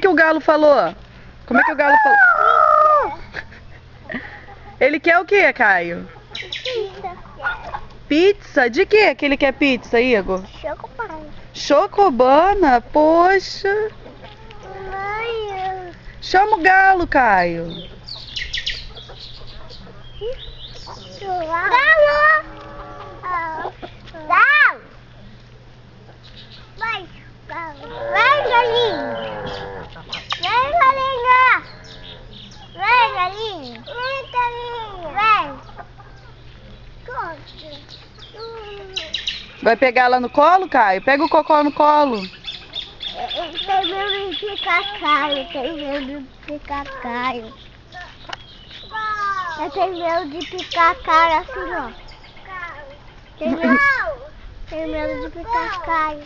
que o galo falou? Como é que o galo falou? Ele quer o que, Caio? Pizza. Pizza? De que ele quer pizza, Igor? Chocobana. Chocobana? Poxa. Mãe. Chama o galo, Caio. Galo! Galo! Vai, galo. Vai, galinha. Vem, galinha. Vem, galinha. Vem, galinha. Vem. Vai pegar ela no colo, Caio? Pega o cocô no colo. Tem medo de ficar Caio. Tem medo de ficar Caio. Eu tenho medo de picar a cara assim, ó. Tem medo de picar Caio.